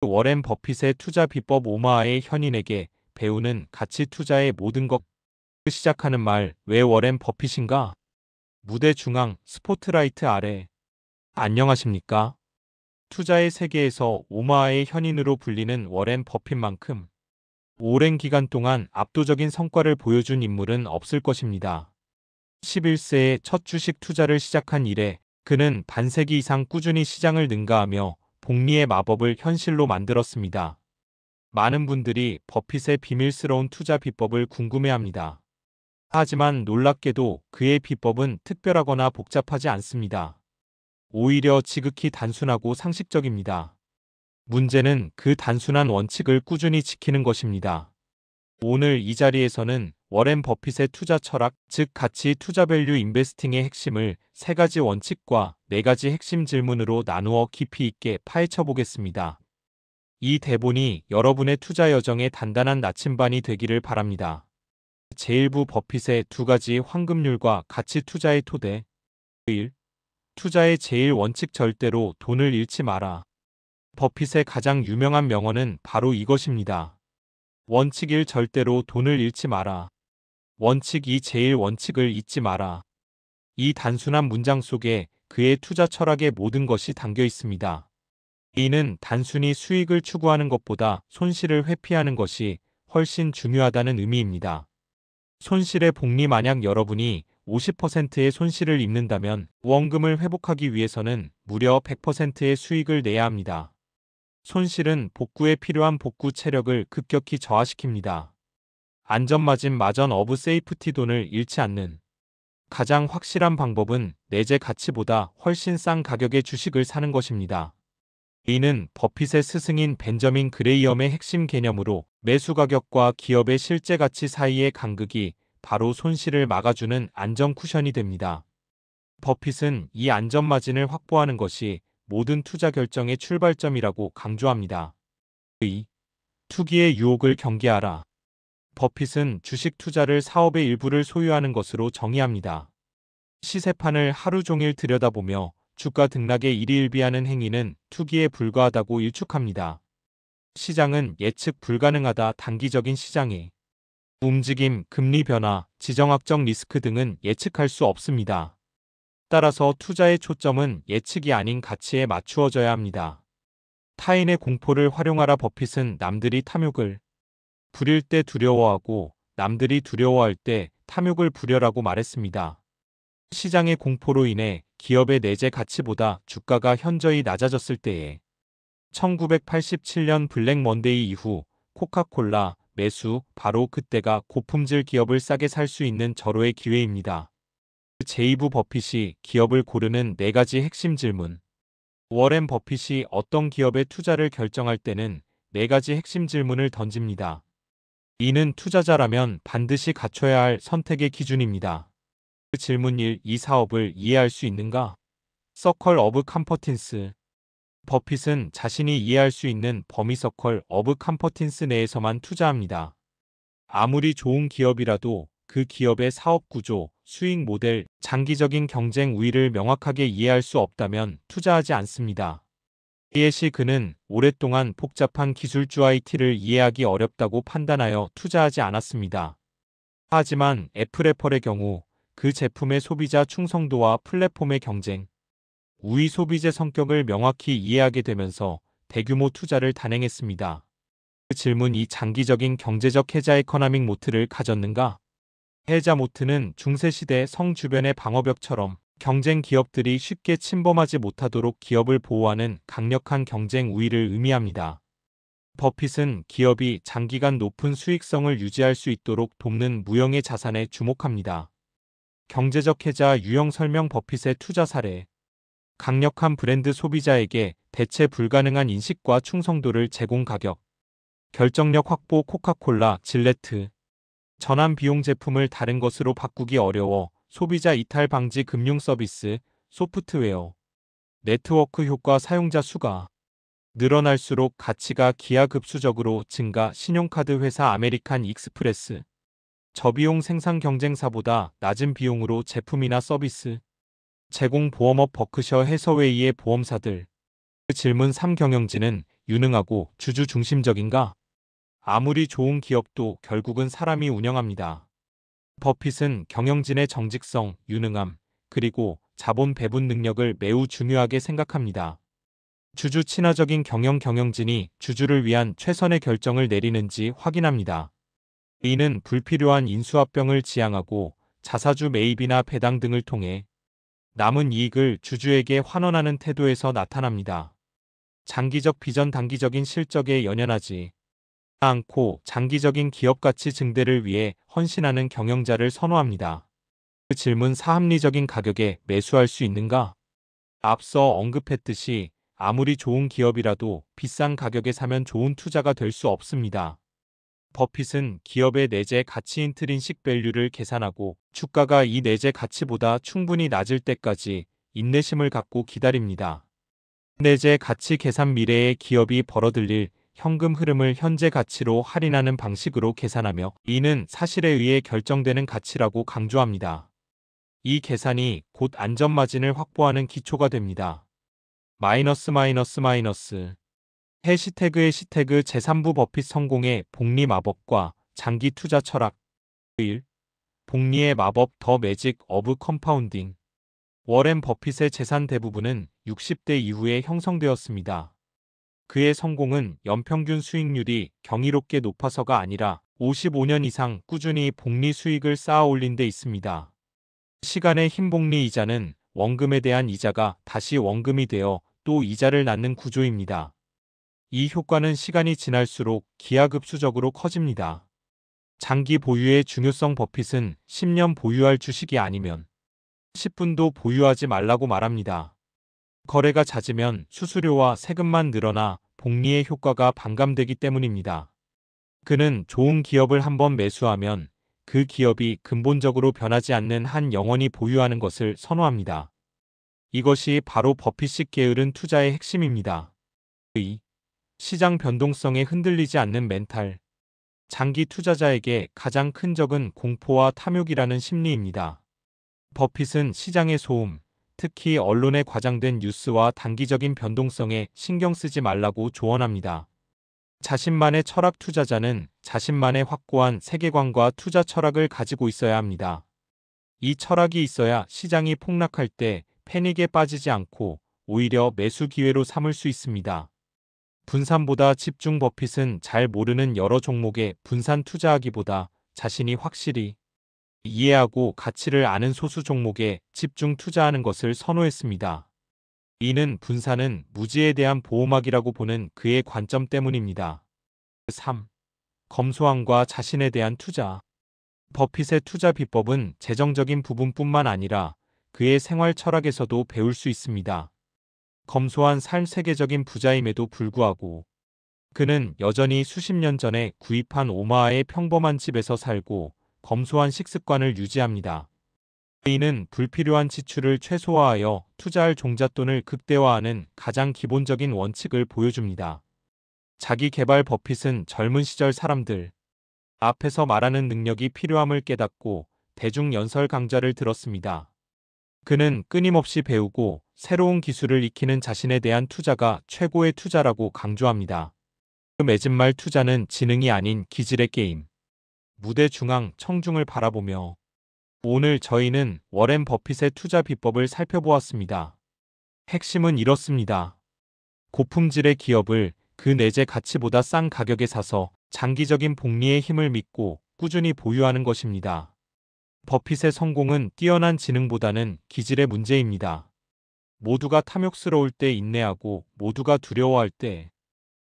워렌 버핏의 투자 비법 오마하의 현인에게 배우는 가치 투자의 모든 것. 시작하는 말, 왜 워렌 버핏인가? 무대 중앙, 스포트라이트 아래. 안녕하십니까? 투자의 세계에서 오마하의 현인으로 불리는 워렌 버핏만큼 오랜 기간 동안 압도적인 성과를 보여준 인물은 없을 것입니다. 11세에 첫 주식 투자를 시작한 이래 그는 반세기 이상 꾸준히 시장을 능가하며 복리의 마법을 현실로 만들었습니다. 많은 분들이 버핏의 비밀스러운 투자 비법을 궁금해합니다. 하지만 놀랍게도 그의 비법은 특별하거나 복잡하지 않습니다. 오히려 지극히 단순하고 상식적입니다. 문제는 그 단순한 원칙을 꾸준히 지키는 것입니다. 오늘 이 자리에서는 워렌 버핏의 투자 철학, 즉 가치 투자 밸류 인베스팅의 핵심을 3가지 원칙과 4가지 핵심 질문으로 나누어 깊이 있게 파헤쳐 보겠습니다. 이 대본이 여러분의 투자 여정에 단단한 나침반이 되기를 바랍니다. 제1부 버핏의 2가지 황금률과 가치 투자의 토대. 1. 투자의 제일 원칙, 절대로 돈을 잃지 마라. 버핏의 가장 유명한 명언은 바로 이것입니다. 원칙 1, 절대로 돈을 잃지 마라. 원칙 2, 제일 원칙을 잊지 마라. 이 단순한 문장 속에 그의 투자 철학의 모든 것이 담겨 있습니다. 이는 단순히 수익을 추구하는 것보다 손실을 회피하는 것이 훨씬 중요하다는 의미입니다. 손실의 복리, 만약 여러분이 50%의 손실을 입는다면 원금을 회복하기 위해서는 무려 100%의 수익을 내야 합니다. 손실은 복구에 필요한 복구 체력을 급격히 저하시킵니다. 안전마진, 마전 오브 세이프티, 돈을 잃지 않는 가장 확실한 방법은 내재 가치보다 훨씬 싼 가격의 주식을 사는 것입니다. 이는 버핏의 스승인 벤저민 그레이엄의 핵심 개념으로 매수 가격과 기업의 실제 가치 사이의 간극이 바로 손실을 막아주는 안전 쿠션이 됩니다. 버핏은 이 안전마진을 확보하는 것이 모든 투자 결정의 출발점이라고 강조합니다. 2. 투기의 유혹을 경계하라. 버핏은 주식 투자를 사업의 일부를 소유하는 것으로 정의합니다. 시세판을 하루 종일 들여다보며 주가 등락에 일희일비하는 행위는 투기에 불과하다고 일축합니다. 시장은 예측 불가능하다. 단기적인 시장의 움직임, 금리 변화, 지정학적 리스크 등은 예측할 수 없습니다. 따라서 투자의 초점은 예측이 아닌 가치에 맞추어져야 합니다. 타인의 공포를 활용하라. 버핏은 남들이 탐욕을 부릴 때 두려워하고 남들이 두려워할 때 탐욕을 부려라고 말했습니다. 시장의 공포로 인해 기업의 내재 가치보다 주가가 현저히 낮아졌을 때에 1987년 블랙 먼데이 이후 코카콜라 매수, 바로 그때가 고품질 기업을 싸게 살 수 있는 절호의 기회입니다. 제2부 버핏이 기업을 고르는 4가지 핵심 질문. 워렌 버핏이 어떤 기업에 투자를 결정할 때는 4가지 핵심 질문을 던집니다. 이는 투자자라면 반드시 갖춰야 할 선택의 기준입니다. 질문 1. 이 사업을 이해할 수 있는가? 서클 오브 컴퍼틴스. 버핏은 자신이 이해할 수 있는 범위, 서클 오브 컴퍼틴스 내에서만 투자합니다. 아무리 좋은 기업이라도 그 기업의 사업 구조, 수익 모델, 장기적인 경쟁 우위를 명확하게 이해할 수 없다면 투자하지 않습니다. 이에 시 그는 오랫동안 복잡한 기술주 IT를 이해하기 어렵다고 판단하여 투자하지 않았습니다. 하지만 애플의 경우 그 제품의 소비자 충성도와 플랫폼의 경쟁, 우위 소비재 성격을 명확히 이해하게 되면서 대규모 투자를 단행했습니다. 그 질문 2. 장기적인 경제적 해자 에코노믹 모트를 가졌는가? 해자 모트는 중세시대 성 주변의 방어벽처럼 경쟁 기업들이 쉽게 침범하지 못하도록 기업을 보호하는 강력한 경쟁 우위를 의미합니다. 버핏은 기업이 장기간 높은 수익성을 유지할 수 있도록 돕는 무형의 자산에 주목합니다. 경제적 해자 유형 설명. 버핏의 투자 사례. 강력한 브랜드 소비자에게 대체 불가능한 인식과 충성도를 제공. 가격 결정력 확보. 코카콜라, 질레트. 전환 비용 제품을 다른 것으로 바꾸기 어려워 소비자 이탈 방지. 금융 서비스, 소프트웨어. 네트워크 효과. 사용자 수가 늘어날수록 가치가 기하급수적으로 증가. 신용카드 회사 아메리칸 익스프레스. 저비용 생산 경쟁사보다 낮은 비용으로 제품이나 서비스 제공. 보험업. 버크셔 해서웨이의 보험사들. 질문 3. 경영진은 유능하고 주주 중심적인가? 아무리 좋은 기업도 결국은 사람이 운영합니다. 버핏은 경영진의 정직성, 유능함, 그리고 자본 배분 능력을 매우 중요하게 생각합니다. 주주 친화적인 경영진이 주주를 위한 최선의 결정을 내리는지 확인합니다. 이는 불필요한 인수합병을 지양하고 자사주 매입이나 배당 등을 통해 남은 이익을 주주에게 환원하는 태도에서 나타납니다. 장기적 비전 단기적인 실적에 연연하지 않고 장기적인 기업 가치 증대를 위해 헌신하는 경영자를 선호합니다. 그 질문 사합리적인 가격에 매수할 수 있는가? 앞서 언급했듯이 아무리 좋은 기업이라도 비싼 가격에 사면 좋은 투자가 될 수 없습니다. 버핏은 기업의 내재 가치 인트린식 밸류를 계산하고 주가가 이 내재 가치보다 충분히 낮을 때까지 인내심을 갖고 기다립니다. 내재 가치 계산 미래의 기업이 벌어들일 현금 흐름을 현재 가치로 할인하는 방식으로 계산하며 이는 사실에 의해 결정되는 가치라고 강조합니다. 이 계산이 곧 안전마진을 확보하는 기초가 됩니다. 해시태그 제3부 버핏 성공의 복리 마법과 장기 투자 철학 1. 복리의 마법 더 매직 오브 컴파운딩 워렌 버핏의 재산 대부분은 60대 이후에 형성되었습니다. 그의 성공은 연평균 수익률이 경이롭게 높아서가 아니라 55년 이상 꾸준히 복리 수익을 쌓아 올린 데 있습니다. 시간의 흰 복리 이자는 원금에 대한 이자가 다시 원금이 되어 또 이자를 낳는 구조입니다. 이 효과는 시간이 지날수록 기하급수적으로 커집니다. 장기 보유의 중요성 버핏은 10년 보유할 주식이 아니면 10분도 보유하지 말라고 말합니다. 거래가 잦으면 수수료와 세금만 늘어나 복리의 효과가 반감되기 때문입니다. 그는 좋은 기업을 한번 매수하면 그 기업이 근본적으로 변하지 않는 한 영원히 보유하는 것을 선호합니다. 이것이 바로 버핏식 게으른 투자의 핵심입니다. 2. 시장 변동성에 흔들리지 않는 멘탈. 장기 투자자에게 가장 큰 적은 공포와 탐욕이라는 심리입니다. 버핏은 시장의 소음, 특히 언론에 과장된 뉴스와 단기적인 변동성에 신경 쓰지 말라고 조언합니다. 자신만의 철학 투자자는 자신만의 확고한 세계관과 투자 철학을 가지고 있어야 합니다. 이 철학이 있어야 시장이 폭락할 때 패닉에 빠지지 않고 오히려 매수 기회로 삼을 수 있습니다. 분산보다 집중 버핏은 잘 모르는 여러 종목에 분산 투자하기보다 자신이 확실히 이해하고 가치를 아는 소수 종목에 집중 투자하는 것을 선호했습니다. 이는 분산은 무지에 대한 보호막이라고 보는 그의 관점 때문입니다. 3. 검소함과 자신에 대한 투자. 버핏의 투자 비법은 재정적인 부분뿐만 아니라 그의 생활 철학에서도 배울 수 있습니다. 검소한 삶 세계적인 부자임에도 불구하고 그는 여전히 수십 년 전에 구입한 오마하의 평범한 집에서 살고 검소한 식습관을 유지합니다. 이는 불필요한 지출을 최소화하여 투자할 종잣돈을 극대화하는 가장 기본적인 원칙을 보여줍니다. 자기 개발 버핏은 젊은 시절 사람들 앞에서 말하는 능력이 필요함을 깨닫고 대중 연설 강좌를 들었습니다. 그는 끊임없이 배우고 새로운 기술을 익히는 자신에 대한 투자가 최고의 투자라고 강조합니다. 그 맺은 말 투자는 지능이 아닌 기질의 게임. 무대 중앙 청중을 바라보며 오늘 저희는 워렌 버핏의 투자 비법을 살펴보았습니다. 핵심은 이렇습니다. 고품질의 기업을 그 내재 가치보다 싼 가격에 사서 장기적인 복리의 힘을 믿고 꾸준히 보유하는 것입니다. 버핏의 성공은 뛰어난 지능보다는 기질의 문제입니다. 모두가 탐욕스러울 때 인내하고 모두가 두려워할 때